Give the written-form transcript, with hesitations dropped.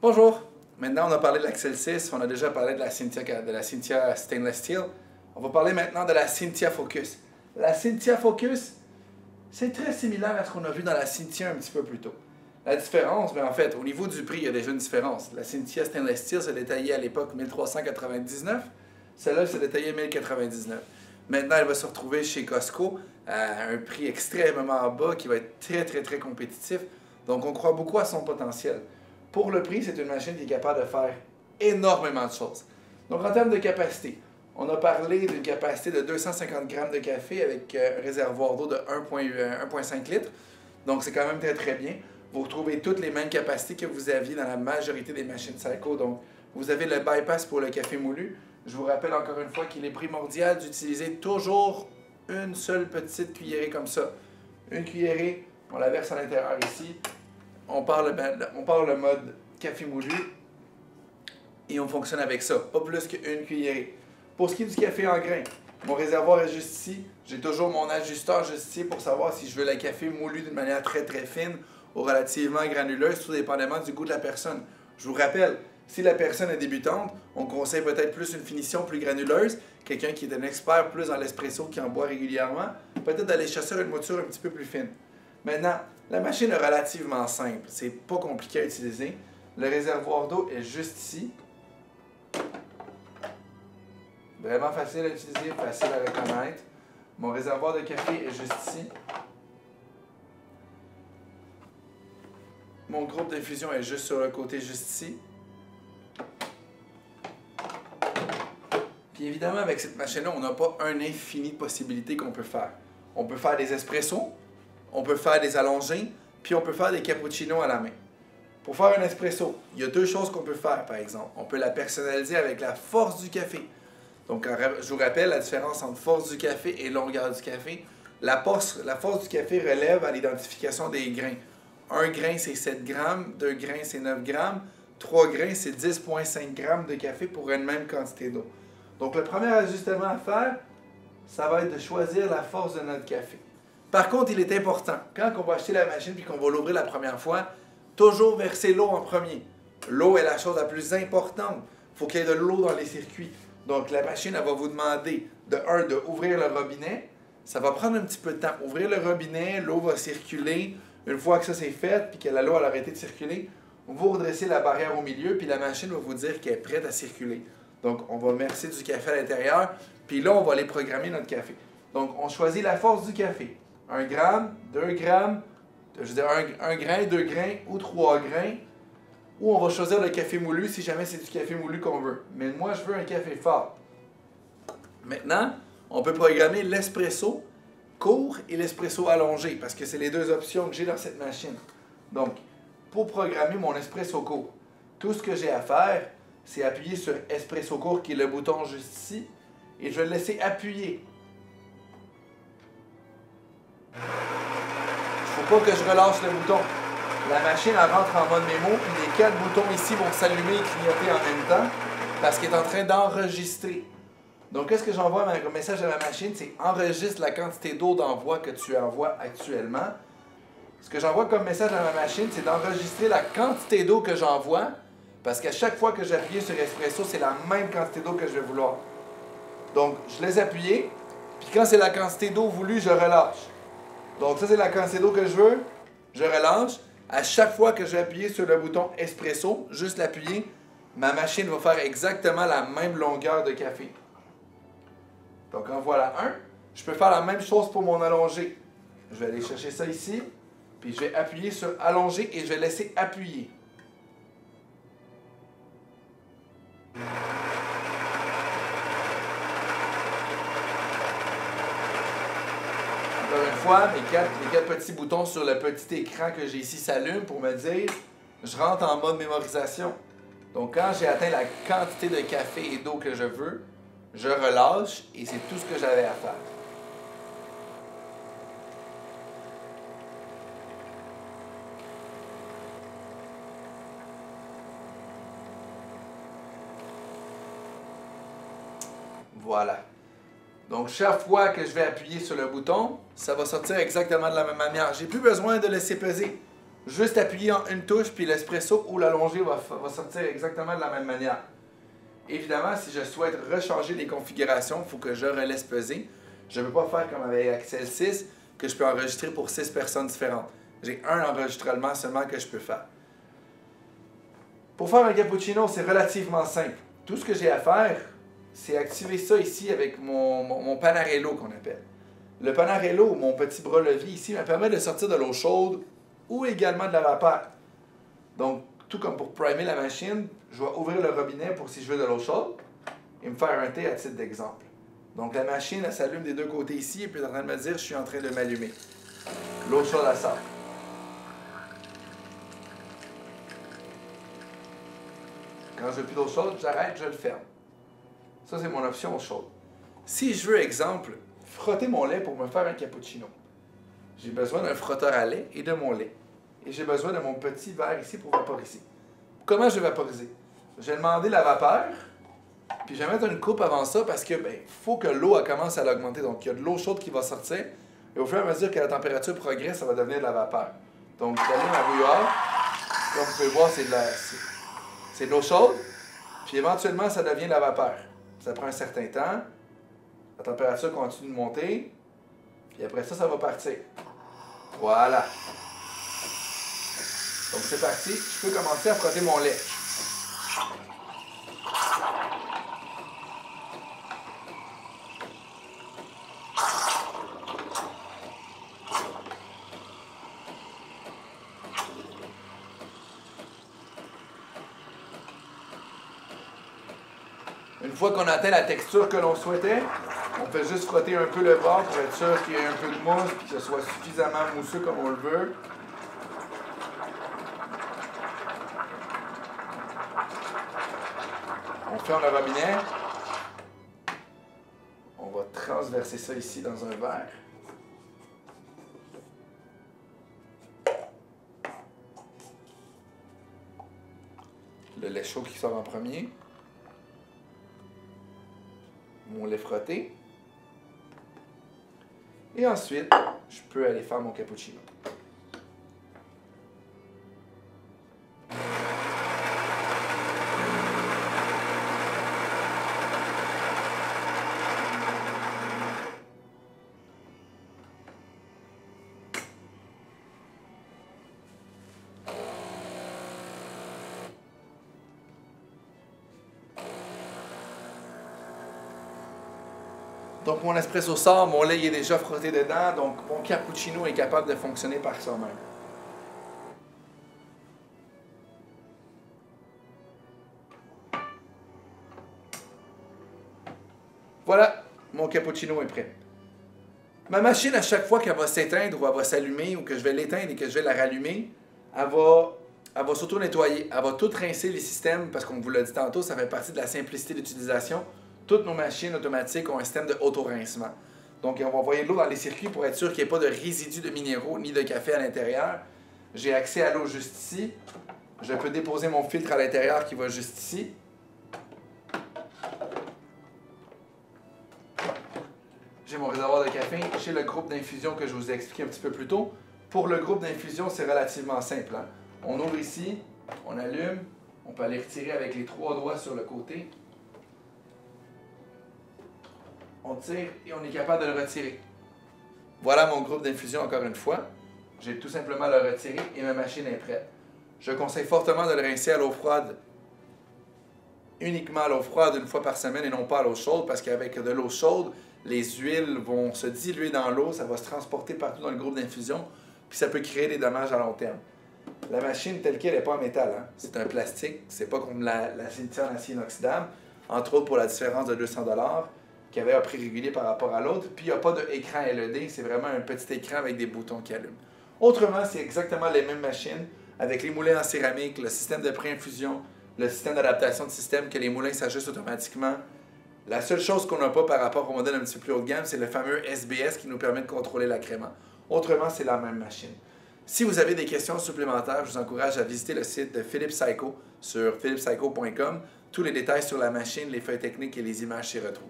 Bonjour! Maintenant, on a parlé de l'Axel 6, on a déjà parlé de la Cintiq Stainless Steel. On va parler maintenant de la Cintiq Focus. La Cintiq Focus, c'est très similaire à ce qu'on a vu dans la Cintiq un petit peu plus tôt. La différence, en fait, au niveau du prix, il y a déjà une différence. La Cintiq Stainless Steel s'est détaillée à l'époque 1399, celle-là s'est détaillée 1099. Maintenant, elle va se retrouver chez Costco à un prix extrêmement bas qui va être très compétitif. Donc, on croit beaucoup à son potentiel. Pour le prix, c'est une machine qui est capable de faire énormément de choses. Donc, en termes de capacité, on a parlé d'une capacité de 250 grammes de café avec un réservoir d'eau de 1,5 litres. Donc, c'est quand même très bien. Vous retrouvez toutes les mêmes capacités que vous aviez dans la majorité des machines Seiko. Donc, vous avez le bypass pour le café moulu. Je vous rappelle encore une fois qu'il est primordial d'utiliser toujours une seule petite cuillerée comme ça. Une cuillerée, on la verse à l'intérieur ici. On part le mode café moulu et on fonctionne avec ça. Pas plus qu'une cuillerée. Pour ce qui est du café en grains, mon réservoir est juste ici. J'ai toujours mon ajusteur juste ici pour savoir si je veux le café moulu d'une manière très fine ou relativement granuleuse, tout dépendamment du goût de la personne. Je vous rappelle, si la personne est débutante, on conseille peut-être plus une finition plus granuleuse. Quelqu'un qui est un expert plus dans l'espresso, qui en boit régulièrement, peut-être d'aller chercher une mouture un petit peu plus fine. Maintenant, la machine est relativement simple. C'est pas compliqué à utiliser. Le réservoir d'eau est juste ici. Vraiment facile à utiliser, facile à reconnaître. Mon réservoir de café est juste ici. Mon groupe d'infusion est juste sur le côté, juste ici. Puis évidemment, avec cette machine-là, on n'a pas un infini de possibilités qu'on peut faire. On peut faire des espressos, on peut faire des allongés, puis on peut faire des cappuccinos à la main. Pour faire un espresso, il y a deux choses qu'on peut faire, par exemple. On peut la personnaliser avec la force du café. Donc, je vous rappelle la différence entre force du café et longueur du café. La force du café relève à l'identification des grains. Un grain, c'est 7 grammes. 2 grains, c'est 9 grammes. 3 grains, c'est 10,5 grammes de café pour une même quantité d'eau. Donc, le premier ajustement à faire, ça va être de choisir la force de notre café. Par contre, il est important, quand on va acheter la machine et qu'on va l'ouvrir la première fois, toujours verser l'eau en premier. L'eau est la chose la plus importante. Il faut qu'il y ait de l'eau dans les circuits. Donc, la machine, elle va vous demander, d'ouvrir le robinet. Ça va prendre un petit peu de temps. Ouvrir le robinet, l'eau va circuler. Une fois que ça c'est fait, puis que l'eau a arrêté de circuler, vous redressez la barrière au milieu, puis la machine va vous dire qu'elle est prête à circuler. Donc, on va verser du café à l'intérieur, puis là, on va aller programmer notre café. Donc, on choisit la force du café. 1 gramme, 2 grammes, je veux dire 1 grain, 2 grains ou 3 grains. Ou on va choisir le café moulu si jamais c'est du café moulu qu'on veut. Mais moi, je veux un café fort. Maintenant, on peut programmer l'espresso court et l'espresso allongé parce que c'est les deux options que j'ai dans cette machine. Donc, pour programmer mon espresso court, tout ce que j'ai à faire, c'est appuyer sur espresso court qui est le bouton juste ici et je vais le laisser appuyer. Il ne faut pas que je relâche le bouton. La machine elle rentre en mode mémo, puis les 4 boutons ici vont s'allumer et clignoter en même temps parce qu'elle est en train d'enregistrer. Donc, qu'est-ce que j'envoie comme message à ma machine? C'est enregistre la quantité d'eau d'envoi que tu envoies actuellement. Ce que j'envoie comme message à ma machine, c'est d'enregistrer la quantité d'eau que j'envoie parce qu'à chaque fois que j'appuie sur espresso, c'est la même quantité d'eau que je vais vouloir. Donc, je laisse appuyer, puis quand c'est la quantité d'eau voulue, je relâche. Donc, ça, c'est la quantité d'eau que je veux, je relâche. À chaque fois que je vais appuyer sur le bouton espresso, juste l'appuyer, ma machine va faire exactement la même longueur de café. Donc, en voilà un. Je peux faire la même chose pour mon allongé. Je vais aller chercher ça ici, puis je vais appuyer sur allonger et je vais laisser appuyer. Encore une fois, les quatre petits boutons sur le petit écran que j'ai ici s'allument pour me dire je rentre en mode mémorisation. Donc, quand j'ai atteint la quantité de café et d'eau que je veux, je relâche et c'est tout ce que j'avais à faire. Voilà. Donc, chaque fois que je vais appuyer sur le bouton, ça va sortir exactement de la même manière. J'ai plus besoin de laisser peser. Juste appuyer en une touche, puis l'espresso ou l'allongé va sortir exactement de la même manière. Évidemment, si je souhaite rechanger les configurations, il faut que je relaisse peser. Je ne peux pas faire comme avec Excel 6, que je peux enregistrer pour 6 personnes différentes. J'ai un enregistrement seulement que je peux faire. Pour faire un cappuccino, c'est relativement simple. Tout ce que j'ai à faire, c'est activer ça ici avec mon Panarello qu'on appelle. Le Panarello, mon petit bras levier ici, me permet de sortir de l'eau chaude ou également de la vapeur. Donc, tout comme pour primer la machine, je vais ouvrir le robinet pour si je veux de l'eau chaude et me faire un thé à titre d'exemple. Donc, la machine, elle s'allume des deux côtés ici et puis elle est en train de me dire je suis en train de m'allumer. L'eau chaude, elle sort. Quand je veux plus d'eau chaude, j'arrête, je le ferme. Ça, c'est mon option chaude. Si je veux, exemple, frotter mon lait pour me faire un cappuccino, j'ai besoin d'un frotteur à lait et de mon lait. Et j'ai besoin de mon petit verre ici pour vaporiser. Comment je vais vaporiser? Je vais demander la vapeur, puis je vais mettre une coupe avant ça parce que faut que l'eau commence à l'augmenter. Donc, il y a de l'eau chaude qui va sortir. Et au fur et à mesure que la température progresse, ça va devenir de la vapeur. Donc, j'allume ma bouilloire. Comme vous pouvez voir, c'est de l'eau chaude. Puis éventuellement, ça devient de la vapeur. Ça prend un certain temps. La température continue de monter. Puis après ça, ça va partir. Voilà. Donc c'est parti. Je peux commencer à frotter mon lait. Une fois qu'on a atteint la texture que l'on souhaitait, on fait juste frotter un peu le bord pour être sûr qu'il y ait un peu de mousse et que ce soit suffisamment mousseux comme on le veut. On ferme le robinet. On va transverser ça ici dans un verre. Le lait chaud qui sort en premier. Mon lait frotté. Et ensuite, je peux aller faire mon cappuccino. Donc mon espresso sort, mon lait est déjà frotté dedans, donc mon cappuccino est capable de fonctionner par soi-même. Voilà, mon cappuccino est prêt. Ma machine, à chaque fois qu'elle va s'éteindre ou elle va s'allumer ou que je vais l'éteindre et que je vais la rallumer, elle va s'auto-nettoyer. Elle va tout rincer les systèmes parce qu'on vous l'a dit tantôt, ça fait partie de la simplicité d'utilisation. Toutes nos machines automatiques ont un système de auto-rincement. Donc, on va envoyer de l'eau dans les circuits pour être sûr qu'il n'y ait pas de résidus de minéraux ni de café à l'intérieur. J'ai accès à l'eau juste ici. Je peux déposer mon filtre à l'intérieur qui va juste ici. J'ai mon réservoir de café. J'ai le groupe d'infusion que je vous ai expliqué un petit peu plus tôt. Pour le groupe d'infusion, c'est relativement simple. Hein? On ouvre ici, on allume, on peut aller retirer avec les 3 doigts sur le côté. On tire et on est capable de le retirer. Voilà mon groupe d'infusion encore une fois. J'ai tout simplement le retirer et ma machine est prête. Je conseille fortement de le rincer à l'eau froide. Uniquement à l'eau froide une fois par semaine et non pas à l'eau chaude parce qu'avec de l'eau chaude, les huiles vont se diluer dans l'eau, ça va se transporter partout dans le groupe d'infusion puis ça peut créer des dommages à long terme. La machine telle qu'elle n'est pas en métal, hein? C'est un plastique, c'est pas comme la cimetière en acier inoxydable, entre autres pour la différence de 200 $, qui avait un prix régulier par rapport à l'autre, puis il n'y a pas d'écran LED, c'est vraiment un petit écran avec des boutons qui allument. Autrement, c'est exactement les mêmes machines, avec les moulins en céramique, le système de pré-infusion, le système d'adaptation de système, que les moulins s'ajustent automatiquement. La seule chose qu'on n'a pas par rapport au modèle un petit peu plus haut de gamme, c'est le fameux SBS qui nous permet de contrôler l'agrément. Autrement, c'est la même machine. Si vous avez des questions supplémentaires, je vous encourage à visiter le site de Philippe Saïko sur philippessaïko.com. Tous les détails sur la machine, les feuilles techniques et les images s'y retrouvent.